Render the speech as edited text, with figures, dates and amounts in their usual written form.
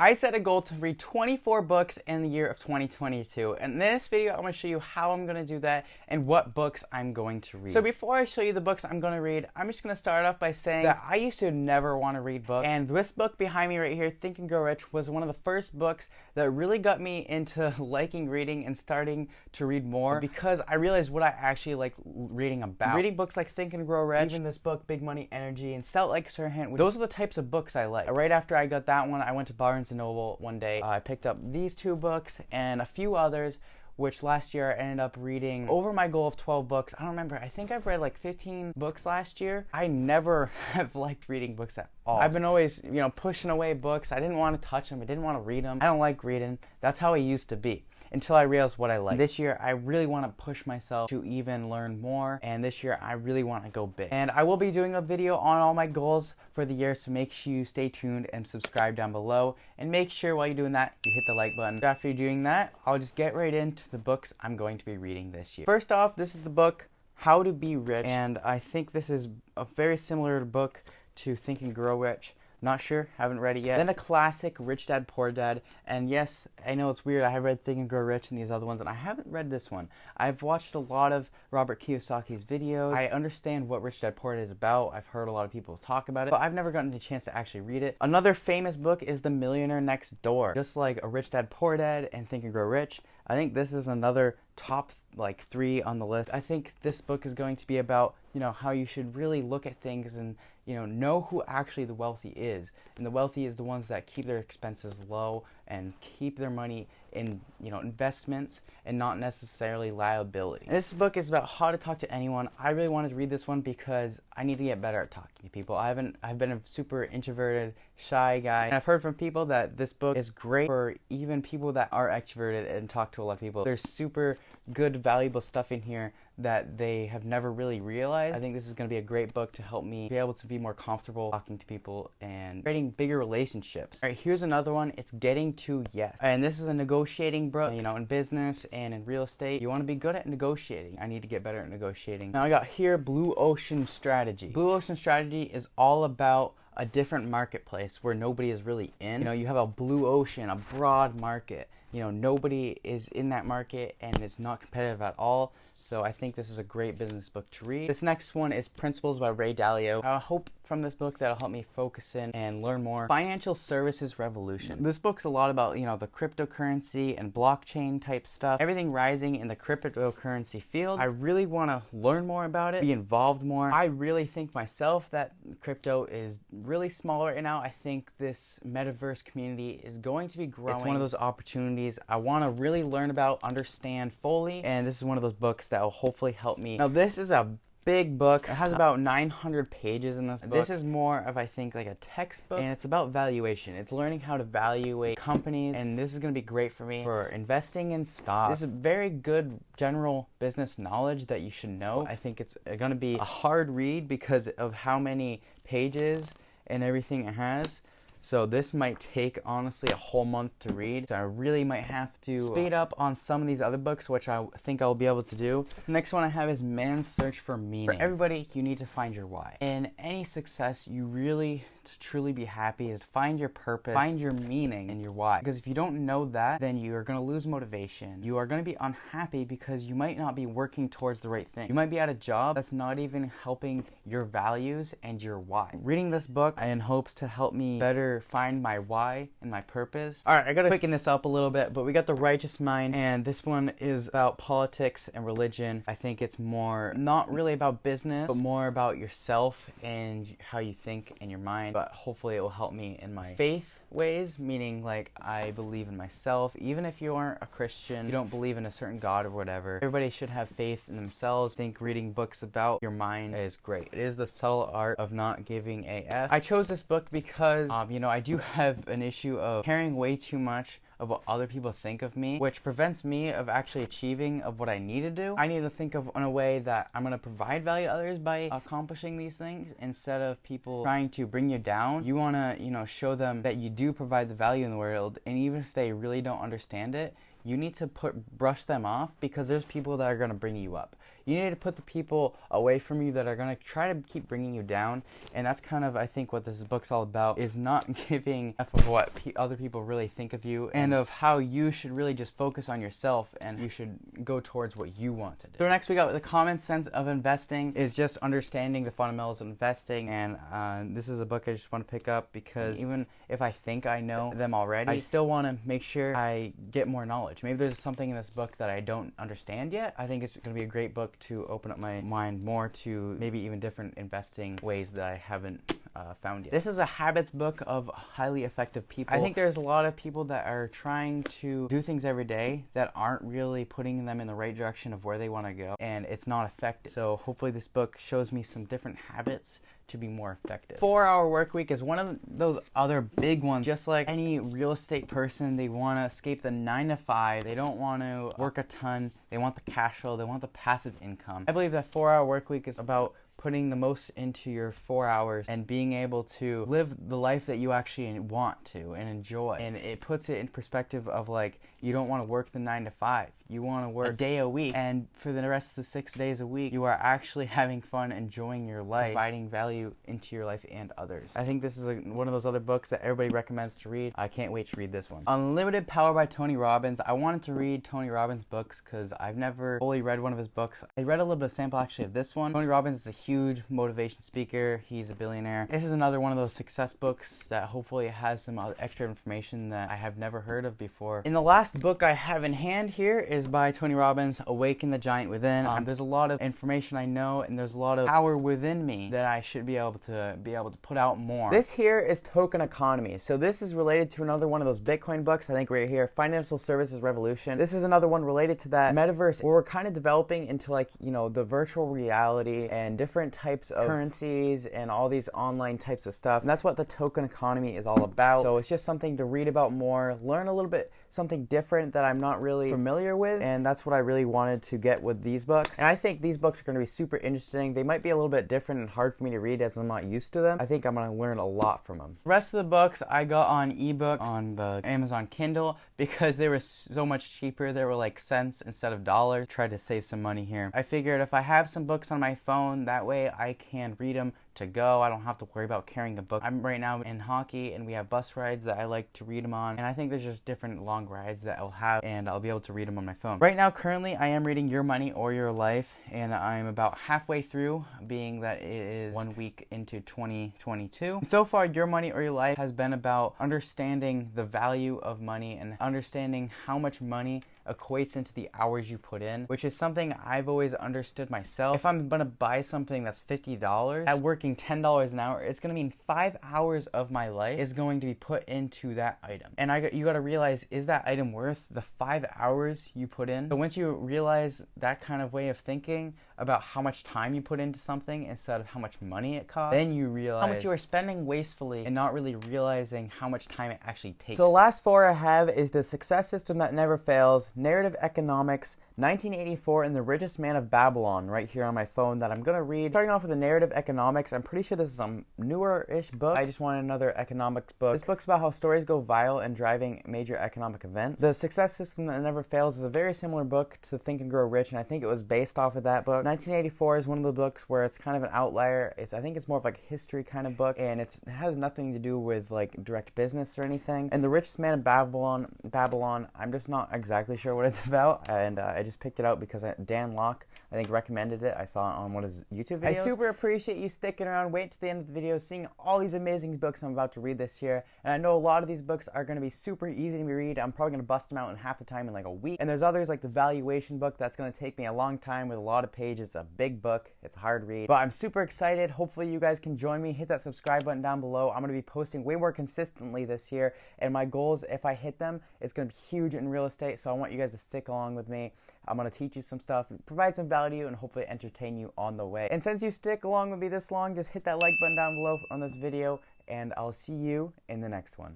I set a goal to read 24 books in the year of 2022. And in this video, I'm going to show you how I'm going to do that and what books I'm going to read. So before I show you the books I'm going to read, I'm just going to start off by saying that I used to never want to read books. And this book behind me right here, Think and Grow Rich, was one of the first books that really got me into liking reading and starting to read more because I realized what I actually like reading about. Reading books like Think and Grow Rich, even this book, Big Money Energy, and Sell It Like Sir Hint, those are the types of books I like. Right after I got that one, I went to Barnes & Noble one day. I picked up these two books and a few others, which last year I ended up reading over my goal of 12 books. I don't remember. I think I've read like 15 books last year. I never have liked reading books at all. I've been always, pushing away books. I didn't want to touch them. I didn't want to read them. I don't like reading. That's how I used to be. Until I realized what I like. This year, I really want to push myself to even learn more, and this year, I really want to go big. And I will be doing a video on all my goals for the year, so make sure you stay tuned and subscribe down below, and make sure while you're doing that, you hit the like button. After you're doing that, I'll just get right into the books I'm going to be reading this year. First off, this is the book, How to Be Rich, and I think this is a very similar book to Think and Grow Rich. Not sure, haven't read it yet. Then a classic, Rich Dad, Poor Dad. And yes, I know it's weird, I have read Think and Grow Rich and these other ones, and I haven't read this one. I've watched a lot of Robert Kiyosaki's videos. I understand what Rich Dad, Poor Dad is about. I've heard a lot of people talk about it, but I've never gotten the chance to actually read it. Another famous book is The Millionaire Next Door. Just like a Rich Dad, Poor Dad and Think and Grow Rich, I think this is another top like 3 on the list. I think this book is going to be about, how you should really look at things and, know who actually the wealthy is. And the wealthy is the ones that keep their expenses low and keep their money in, investments and not necessarily liability. And this book is about how to talk to anyone. I really wanted to read this one because I need to get better at talking to people. I've been a super introverted, shy guy. And I've heard from people that this book is great for even people that are extroverted and talk to a lot of people. There's super good, valuable stuff in here that they have never really realized. I think this is going to be a great book to help me be able to be more comfortable talking to people and creating bigger relationships. All right, here's another one. It's Getting to Yes. And this is a negotiating book, in business and in real estate. You want to be good at negotiating. I need to get better at negotiating. Now I got here Blue Ocean Strategy. Blue Ocean Strategy is all about a different marketplace where nobody is really in. You have a blue ocean, a broad market. Nobody is in that market and it's not competitive at all. So I think this is a great business book to read. This next one is Principles by Ray Dalio. I hope from this book that'll help me focus in and learn more. Financial Services Revolution. This book's a lot about, the cryptocurrency and blockchain type stuff. Everything rising in the cryptocurrency field. I really want to learn more about it, be involved more. I really think myself that crypto is really small right now. I think this metaverse community is going to be growing. It's one of those opportunities I want to really learn about, understand fully, and this is one of those books that will hopefully help me. Now this is a big book. It has about 900 pages in this book. This is more of, I think, like a textbook, and it's about valuation. It's learning how to evaluate companies, and this is going to be great for me for investing in stocks. This is very good general business knowledge that you should know. I think it's going to be a hard read because of how many pages and everything it has. So this might take, honestly, a whole month to read. So I really might have to speed up on some of these other books, which I think I'll be able to do. The next one I have is Man's Search for Meaning. For everybody, you need to find your why. In any success, you really, to truly be happy, is find your purpose, find your meaning and your why. Because if you don't know that, then you are going to lose motivation. You are going to be unhappy because you might not be working towards the right thing. You might be at a job that's not even helping your values and your why. Reading this book in hopes to help me better find my why and my purpose. Alright, I gotta quicken this up a little bit, but we got The Righteous Mind, and this one is about politics and religion. I think it's more, not really about business, but more about yourself and how you think and your mind, but hopefully it will help me in my faith ways, meaning like I believe in myself. Even if you aren't a Christian, you don't believe in a certain God or whatever, everybody should have faith in themselves. I think reading books about your mind is great. It is the subtle art of not giving a F. I chose this book because, I do have an issue of caring way too much of what other people think of me, which prevents me of actually achieving of what I need to do. I need to think of in a way that I'm going to provide value to others by accomplishing these things instead of people trying to bring you down. You want to, show them that you do provide the value in the world, and even if they really don't understand it, you need to brush them off because there's people that are going to bring you up. You need to put the people away from you that are going to try to keep bringing you down. And that's kind of, I think, what this book's all about, is not giving enough of what other people really think of you, and of how you should really just focus on yourself, and you should go towards what you want to do. So next we got the common sense of investing, is just understanding the fundamentals of investing. And this is a book I just want to pick up because even if I think I know them already, I still want to make sure I get more knowledge. Maybe there's something in this book that I don't understand yet. I think it's going to be a great book to open up my mind more to maybe even different investing ways that I haven't found yet. This is a habits book of highly effective people. I think there's a lot of people that are trying to do things every day that aren't really putting them in the right direction of where they want to go, and it's not effective. So hopefully this book shows me some different habits to be more effective. 4-hour work week is one of those other big ones. Just like any real estate person, they want to escape the 9 to 5. They don't want to work a ton. They want the cash flow. They want the passive income. I believe that 4-hour work week is about putting the most into your 4 hours and being able to live the life that you actually want to and enjoy. And it puts it in perspective of, like, you don't want to work the 9 to 5. You want to work a day a week, and for the rest of the 6 days a week, you are actually having fun, enjoying your life, providing value into your life and others. I think this is one of those other books that everybody recommends to read. I can't wait to read this one. Unlimited Power by Tony Robbins. I wanted to read Tony Robbins' books because I've never fully read one of his books. I read a little bit of sample actually of this one. Tony Robbins is a huge motivation speaker. He's a billionaire. This is another one of those success books that hopefully has some extra information that I have never heard of before. In the last book I have in hand here is by Tony Robbins, Awaken the Giant Within. There's a lot of information I know, and there's a lot of power within me that I should be able to put out more. This here is Token Economy. So this is related to another one of those Bitcoin books, I think right here, Financial Services Revolution. This is another one related to that metaverse where we're kind of developing into, like, you know, the virtual reality and different types of currencies and all these online types of stuff. And that's what the token economy is all about. So it's just something to read about more, learn a little bit something different that I'm not really familiar with, and that's what I really wanted to get with these books. And I think these books are going to be super interesting. They might be a little bit different and hard for me to read as I'm not used to them. I think I'm going to learn a lot from them. The rest of the books I got on ebook on the Amazon Kindle because they were so much cheaper. They were like cents instead of dollars. Tried to save some money here. I figured if I have some books on my phone, that way I can read them to go. I don't have to worry about carrying a book. I'm right now in hockey and we have bus rides that I like to read them on, and I think there's just different long rides that I'll have and I'll be able to read them on my phone. Right now currently I am reading Your Money or Your Life, and I'm about halfway through, being that it is 1 week into 2022. And so far Your Money or Your Life has been about understanding the value of money and understanding how much money equates into the hours you put in, which is something I've always understood myself. If I'm gonna buy something that's $50 at working $10 an hour, it's gonna mean 5 hours of my life is going to be put into that item. And you gotta realize, is that item worth the 5 hours you put in? So once you realize that kind of way of thinking about how much time you put into something instead of how much money it costs, then you realize how much you are spending wastefully and not really realizing how much time it actually takes. So the last 4 I have is The Success System That Never Fails, Narrative Economics, 1984, and The Richest Man of Babylon, right here on my phone, that I'm gonna read. Starting off with the Narrative Economics, I'm pretty sure this is some newer-ish book. I just wanted another economics book. This book's about how stories go viral and driving major economic events. The Success System That Never Fails is a very similar book to Think and Grow Rich, and I think it was based off of that book. 1984 is one of the books where it's kind of an outlier. I think it's more of like a history kind of book, and it has nothing to do with like direct business or anything. And The Richest Man of Babylon, I'm just not exactly sure what it's about, and I just picked it out because Dan Locke, I think, recommended it. I saw it on one of his YouTube videos. I super appreciate you sticking around, wait to the end of the video, seeing all these amazing books I'm about to read this year. And I know a lot of these books are going to be super easy to read. I'm probably going to bust them out in half the time in like a week. And there's others like the Valuation book that's going to take me a long time with a lot of pages. It's a big book. It's a hard read. But I'm super excited. Hopefully you guys can join me. Hit that subscribe button down below. I'm going to be posting way more consistently this year. And my goals, if I hit them, it's going to be huge in real estate. So I want you guys to stick along with me. I'm going to teach you some stuff, provide some value, and hopefully entertain you on the way. And since you stick along with me this long, just hit that like button down below on this video, and I'll see you in the next one.